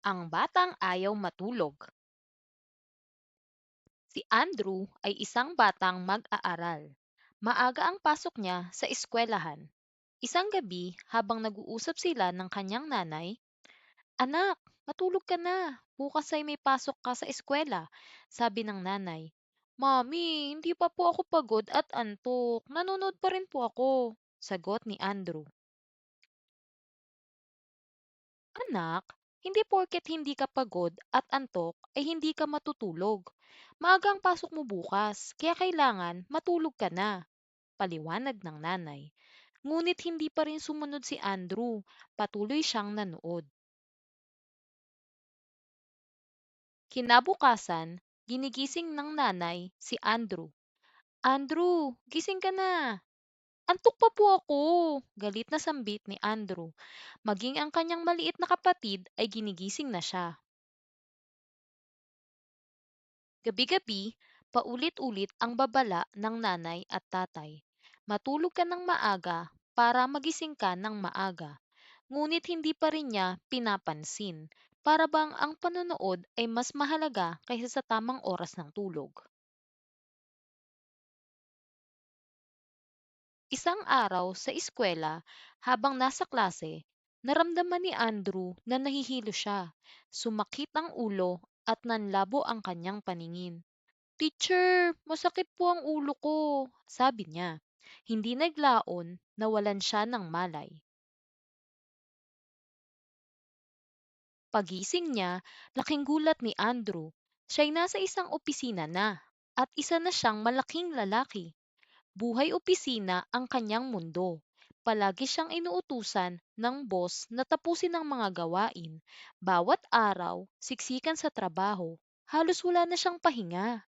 Ang batang ayaw matulog. Si Andrew ay isang batang mag-aaral. Maaga ang pasok niya sa eskwelahan. Isang gabi, habang nag-uusap sila ng kanyang nanay, "Anak, matulog ka na. Bukas ay may pasok ka sa eskwela," sabi ng nanay. "Mami, hindi pa po ako pagod at antok. Nanonood pa rin po ako," sagot ni Andrew. Anak, hindi porket hindi ka pagod at antok ay hindi ka matutulog. Maaga ang pasok mo bukas, kaya kailangan matulog ka na, paliwanag ng nanay. Ngunit hindi pa rin sumunod si Andrew, patuloy siyang nanood. Kinabukasan, ginigising ng nanay si Andrew. "Andrew, gising ka na." "Antok pa po ako," galit na sambit ni Andrew. Maging ang kanyang maliit na kapatid ay ginigising na siya. Gabi-gabi, paulit-ulit ang babala ng nanay at tatay. Matulog ka ng maaga para magising ka ng maaga. Ngunit hindi pa rin niya pinapansin. Para bang ang panonood ay mas mahalaga kaysa sa tamang oras ng tulog. Isang araw sa eskwela, habang nasa klase, naramdaman ni Andrew na nahihilo siya. Sumakit ang ulo at nanlabo ang kanyang paningin. "Teacher, masakit po ang ulo ko," sabi niya. Hindi naglaon, nawalan siya ng malay. Pagising niya, laking gulat ni Andrew. Siya'y nasa isang opisina na, at isa na siyang malaking lalaki. Buhay opisina ang kanyang mundo. Palagi siyang inuutusan ng boss na tapusin ang mga gawain. Bawat araw, siksikan sa trabaho. Halos wala na siyang pahinga.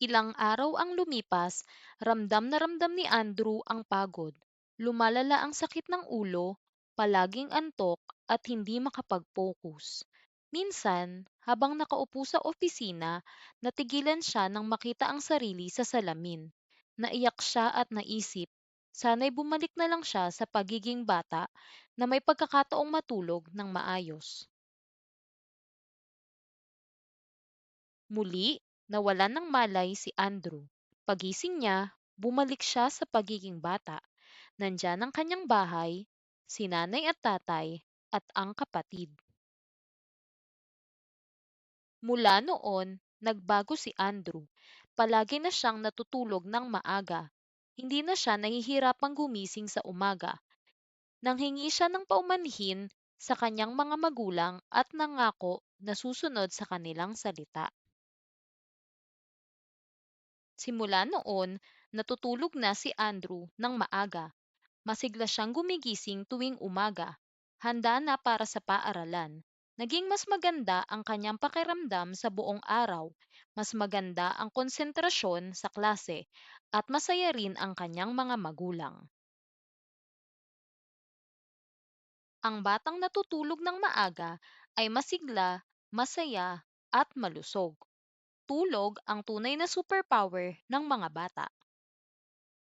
Ilang araw ang lumipas, ramdam na ramdam ni Andrew ang pagod. Lumalala ang sakit ng ulo, palaging antok at hindi makapag-focus. Minsan, habang nakaupo sa opisina, natigilan siya nang makita ang sarili sa salamin. Naiyak siya at naisip, sana'y bumalik na lang siya sa pagiging bata na may pagkakataong matulog ng maayos. Muli, nawalan ng malay si Andrew. Pagising niya, bumalik siya sa pagiging bata. Nandiyan ang kanyang bahay, si nanay at tatay, at ang kapatid. Mula noon, nagbago si Andrew. Palagi na siyang natutulog ng maaga. Hindi na siya nahihirapang gumising sa umaga. Nanghingi siya ng paumanhin sa kanyang mga magulang at nangako na susunod sa kanilang salita. Simula noon, natutulog na si Andrew ng maaga. Masigla siyang gumigising tuwing umaga. Handa na para sa paaralan. Naging mas maganda ang kanyang pakiramdam sa buong araw. Mas maganda ang konsentrasyon sa klase. At masaya rin ang kanyang mga magulang. Ang batang natutulog ng maaga ay masigla, masaya, at malusog. Tulog ang tunay na superpower ng mga bata.